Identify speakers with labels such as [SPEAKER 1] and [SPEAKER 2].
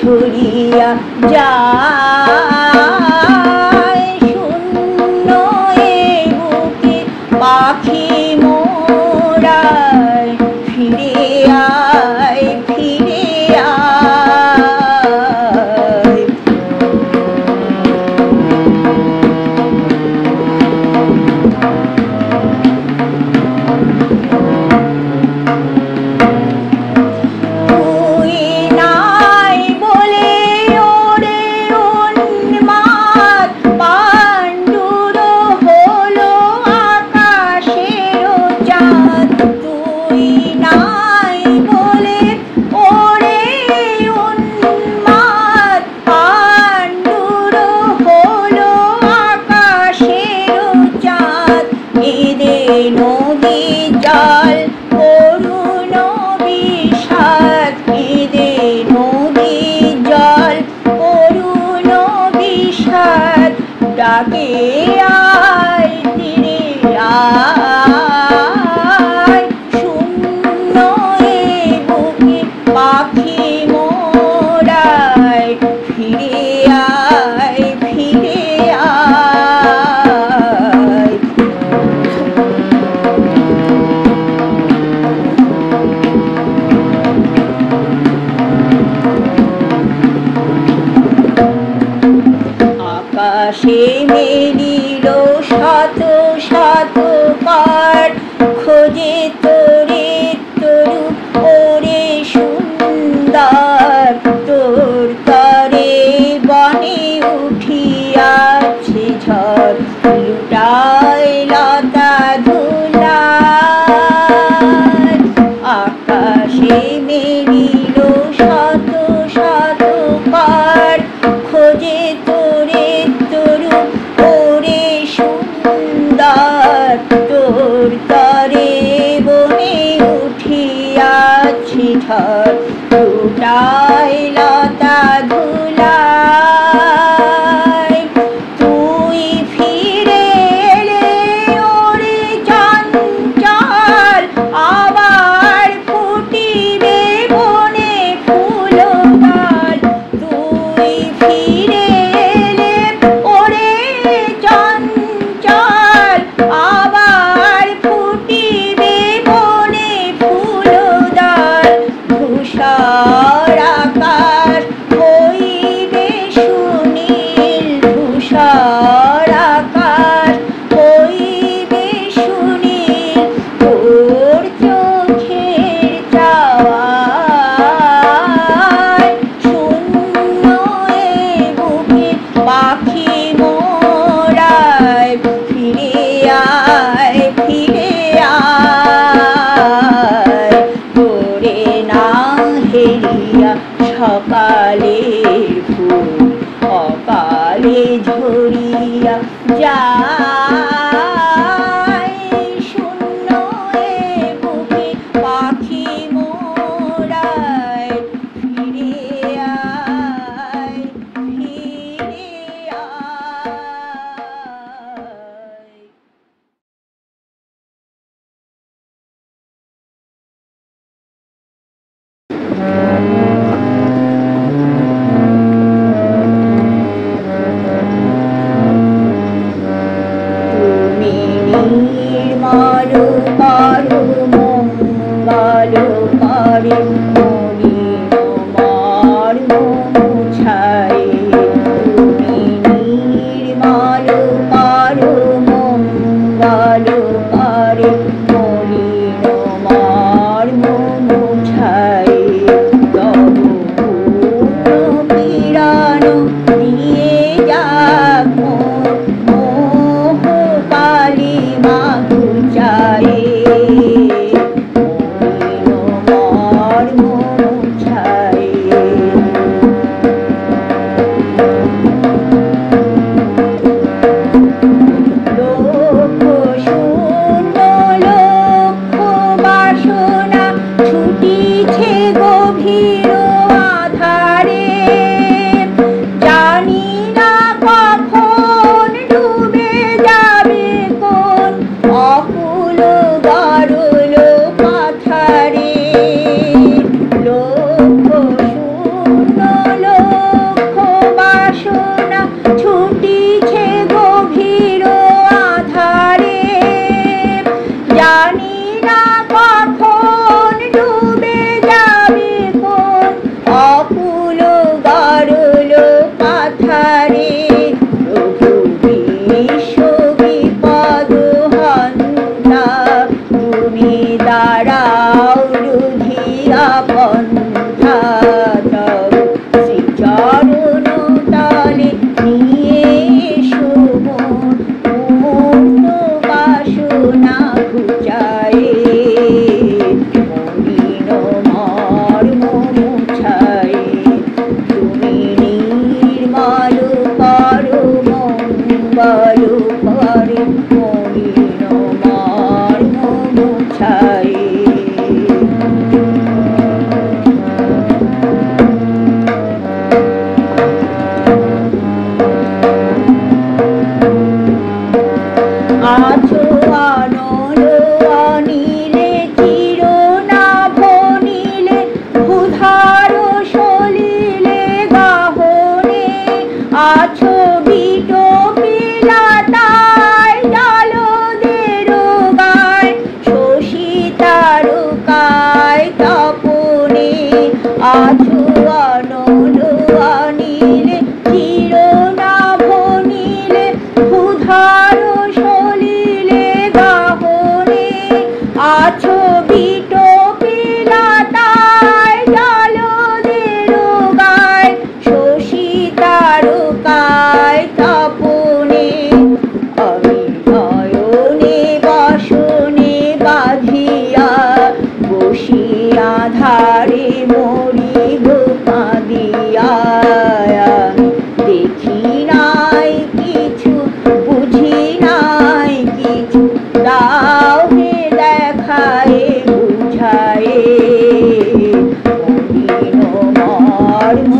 [SPEAKER 1] ছড়িয়া যায় শূন্য এ বুকে পাখি মোরায় ফিরে আয় ফিরে আয় তুই নাই বলে ওরে উন্মাদ পাণ্ডুর হলো আকাশের চাঁদ তুই নাই বলে ওরে উন্মাদ পাণ্ডুর হলো আকাশের চাঁদ এদে নদী জল করুণ বিষাদ এদে নদী জল করুণ বিষাদ ডাকে আয় তীরে আয় শূন্য এ বুকে পাখি মোরায় ফিরে আয় ফিরে আয় আকাশে মেলিল শত শত পার খোঁজে তোরে তরু ওরে সুন্দর তোর তরে বনে উঠিয়াছে ঝড় লুটায় লতা ধুলার আকাশে মেলিল শত শত পার খোঁজে তোরে তরু ওরে সুন্দর তোর তরে বনে উঠিয়াছে ঝড় লুটায় লতা ধুলায় তুই ফিরে এলে ওরে চঞ্চল আবার ফুটিবে বনে ফুলগাল তুই ফিরে এলে ওরে চঞ্চল আবার ফুটিবে বনে ফুলদাল ধূসর আকাশ হইবে সুনীল ধূসর আকাশ হইবে সুনীল তোর চোখের চাওয়ায় শূন্য এ বুকে পাখি মোরায় ফিরে আয় ফিরে আয় তোরে না হেরিয়া সকালের ফুল অকালে ঝরিয়া যায় শূন্য এ বুকে পাখি মোরায় ফিরে আয় ফিরে আয় তুমি নির্মল করো মঙ্গল করে মলিন মর্ম মুছায় তুমি নির্মল করো মঙ্গল করে মলিন মর্ম মুছায় তব পূর্ণ পীড়ন দিয়ে যাক মোহ কালী মা ঘুচায়ে মলিন মর্ম মুছায়ে লক্ষ শূন্য লক্ষ বাসনা ছুটিছে গভীর আধারে জানি না কখন ডুবে যাবে কোন অকুল গরল পাথারে মরি গো কাঁদিয়া, আমি দেখি নাই কিছু, বুঝি নাই কিছু, দাও হে দেখায়ে বুঝায়ে, মলিন মর্ম